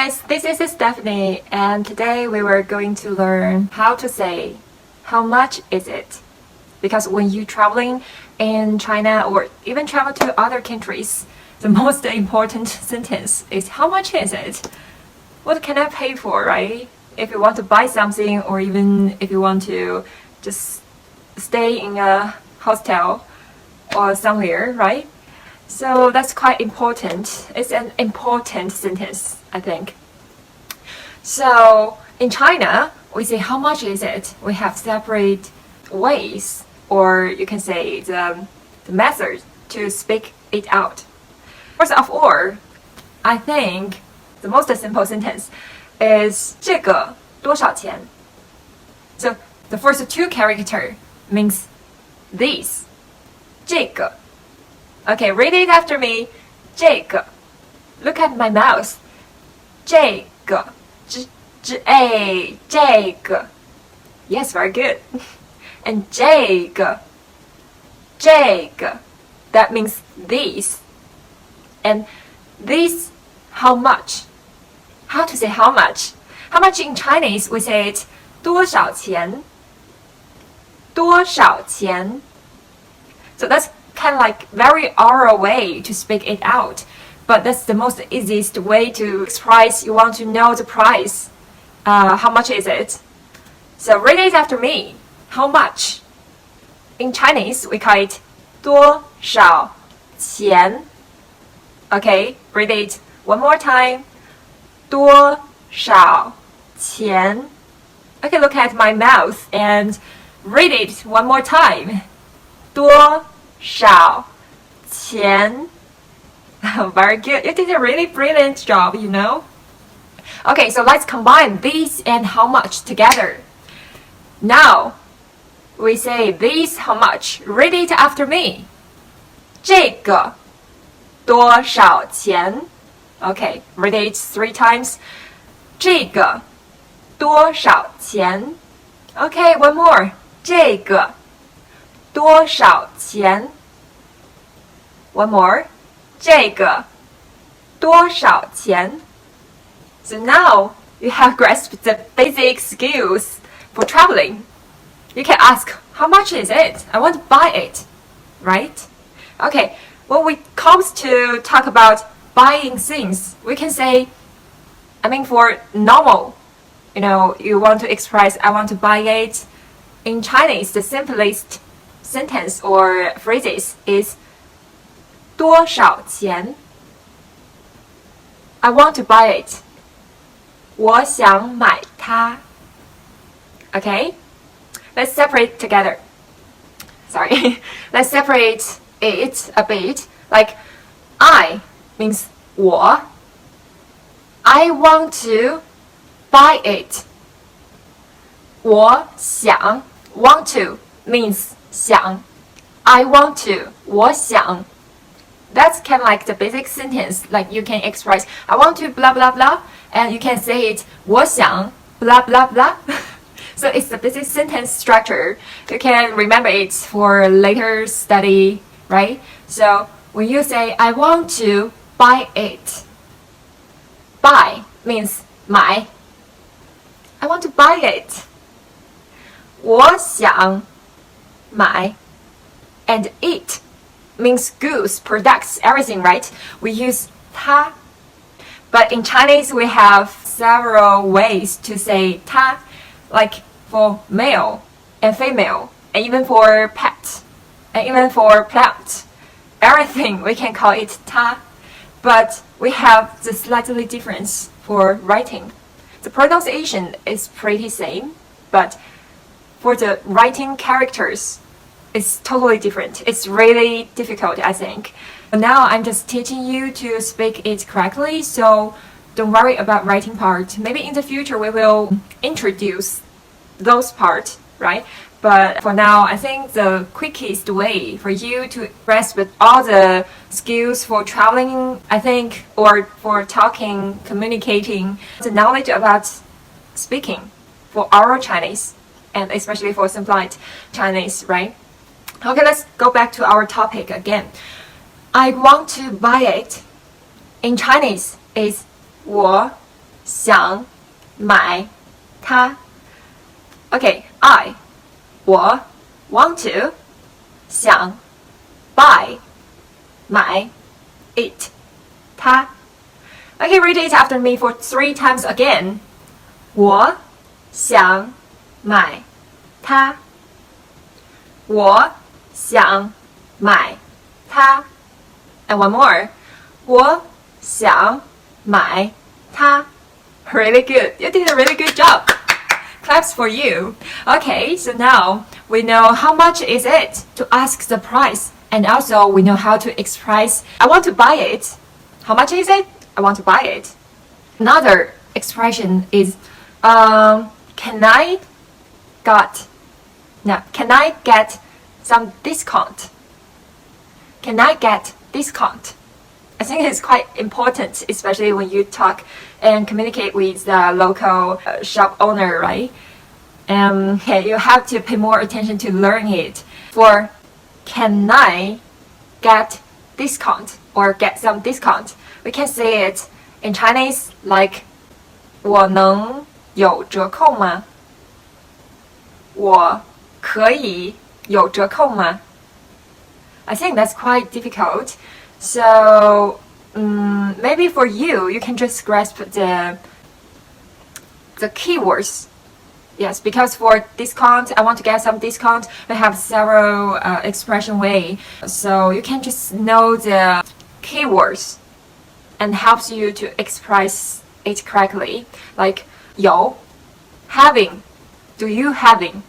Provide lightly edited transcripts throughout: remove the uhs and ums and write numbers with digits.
guys, this is Stephanie, and today we were going to learn how to say how much is it? Because when you're traveling in China or even travel to other countries, the most important sentence is how much is it? What can I pay for, right? If you want to buy something or even if you want to just stay in a hostel or somewhere, right? So that's quite important. It's an important sentence, I think. So in China, we say how much is it? We have separate ways, or you can say the method to speak it out. First of all, I think the most simple sentence is 这个多少钱? So the first two characters means these. 这个. Okay, read it after me. 这个. Look at my mouth. 这个. 这个. Yes, very good. And 这个. That means these. And these, how much? How to say how much? How much in Chinese, we say it 多少钱? 多少钱? So that's kind of like very oral way to speak it out. But that's the most easiest way to express you want to know the price. How much is it? So read it after me. How much? In Chinese, we call it 多少钱? Okay, read it one more time. 多少钱? Okay, look at my mouth and read it one more time. 多少钱? Very good. You did a really brilliant job, you know? Okay, so let's combine these and how much together. Now, we say these how much. Read it after me. 这个多少钱? Okay, read it 3 times. 这个多少钱? Okay, one more. 这个多少钱? One more. 这个多少钱? So now you have grasped the basic skills for traveling. You can ask, how much is it? I want to buy it, right? Okay, when we comes to talk about buying things, we can say, for normal, you want to express, I want to buy it. In Chinese, the simplest sentence or phrases is 多少钱? I want to buy it. 我想买它. Okay? Let's separate together. Sorry. Let's separate it a bit. Like, I means 我. I want to buy it. 我想. Want to means 想. I want to. 我想. That's kind of like the basic sentence. Like you can express, I want to blah blah blah. And you can say it, 我想 blah blah blah. So it's the basic sentence structure. You can remember it for later study, right? So when you say, I want to buy it. Buy means 买. I want to buy it. 我想买. And it means goods, products, everything, right? We use 它. But in Chinese, we have several ways to say 它, like for male and female, and even for pet, and even for plant. Everything we can call it 它. But we have the slightly difference for writing. The pronunciation is pretty same, but for the writing characters, it's totally different. It's really difficult, I think. But now I'm just teaching you to speak it correctly, so don't worry about writing part. Maybe in the future we will introduce those parts, right? But for now, I think the quickest way for you to grasp with all the skills for traveling, I think, or for talking, communicating, the knowledge about speaking for oral Chinese, and especially for simplified Chinese, right? Okay, let's go back to our topic again. I want to buy it. In Chinese is 我想买它。Okay, I 我 want to 想 buy 买 it 它。Okay, read it after me for 3 times again. 我想买它。我想买它。And one more. 我想买它。Really good. You did a really good job. Claps for you. Okay, so now we know how much is it to ask the price, and also we know how to express I want to buy it. How much is it? I want to buy it. Another expression is can I get some discount? Can I get discount? I think it's quite important, especially when you talk and communicate with the local shop owner, right? You have to pay more attention to learn it. For can I get discount or get some discount? We can say it in Chinese like 我能有折扣吗？我可以有折扣吗？ I think that's quite difficult. So maybe for you, you can just grasp the keywords. Yes, because for discount, I want to get some discount. We have several expression way, so you can just know the keywords and helps you to express it correctly. Like 有 having, do you having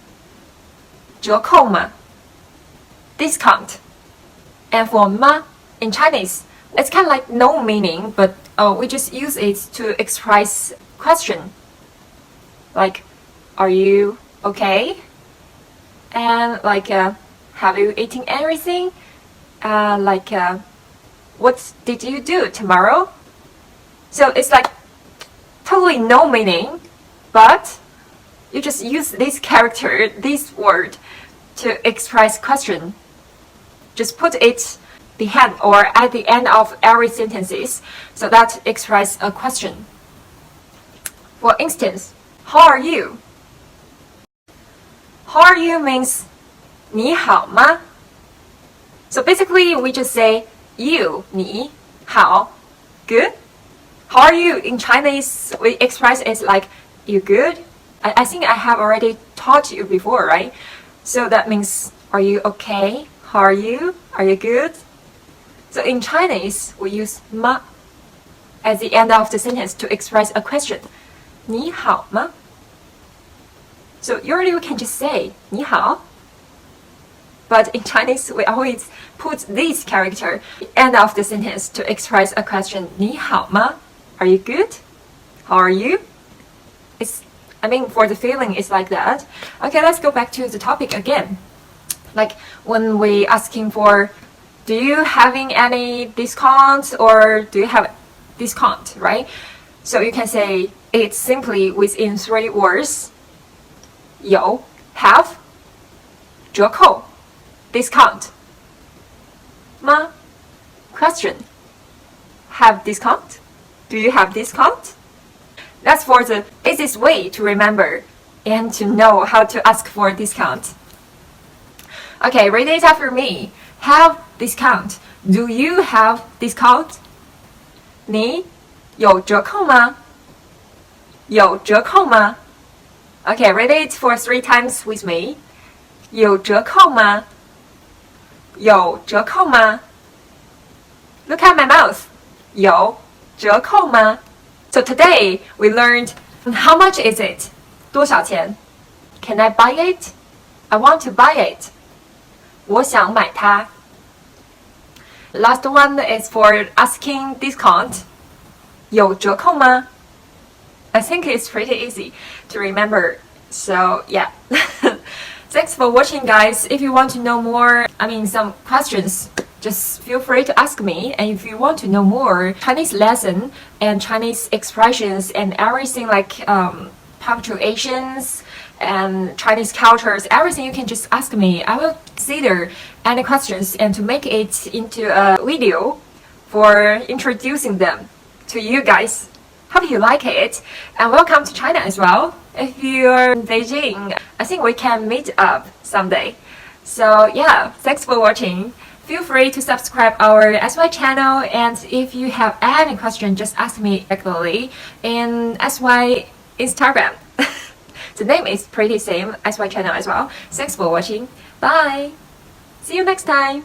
折扣吗 discount. And for 吗 in Chinese, it's kind of like no meaning, but we just use it to express question. Like, are you okay? And like, have you eaten everything? What did you do tomorrow? So it's like totally no meaning, but you just use this character, this word, to express question. Just put it behind or at the end of every sentences, so that express a question. For instance, how are you? How are you means 你好吗? So basically we just say you, 你好 good. How are you in Chinese we express it like you good. I think I have already taught you before, right? So that means are you okay? How are you? Are you good? So in Chinese, we use 吗 at the end of the sentence to express a question. 你好吗? So usually we can just say 你好. But in Chinese, we always put this character at the end of the sentence to express a question. 你好吗? Are you good? How are you? For the feeling, it's like that. Okay, let's go back to the topic again. Like when we asking for, do you having any discounts or do you have discount, right? So you can say it simply within 3 words. 有 have 折扣 discount 吗 question have discount? Do you have discount? That's for the easiest way to remember and to know how to ask for a discount. Okay, read it after me. Have discount. Do you have discount? 你有折扣吗？有折扣吗？ Okay, read it for 3 times with me. 有折扣吗？有折扣吗？ Look at my mouth. 有折扣吗？ So today we learned how much is it? 多少钱? Can I buy it? I want to buy it. 我想买它. Last one is for asking discount. 有折扣吗? I think it's pretty easy to remember. So yeah. Thanks for watching, guys. If you want to know more, some questions, just feel free to ask me. And if you want to know more Chinese lesson and Chinese expressions and everything like punctuations and Chinese cultures, everything, you can just ask me. I will consider any questions and to make it into a video for introducing them to you guys. Hope you like it, and welcome to China as well. If you're in Beijing, I think we can meet up someday. So yeah, thanks for watching. Feel free to subscribe our SY channel, and if you have any question, just ask me directly in SY Instagram. The name is pretty same, SY channel as well. Thanks for watching. Bye. See you next time.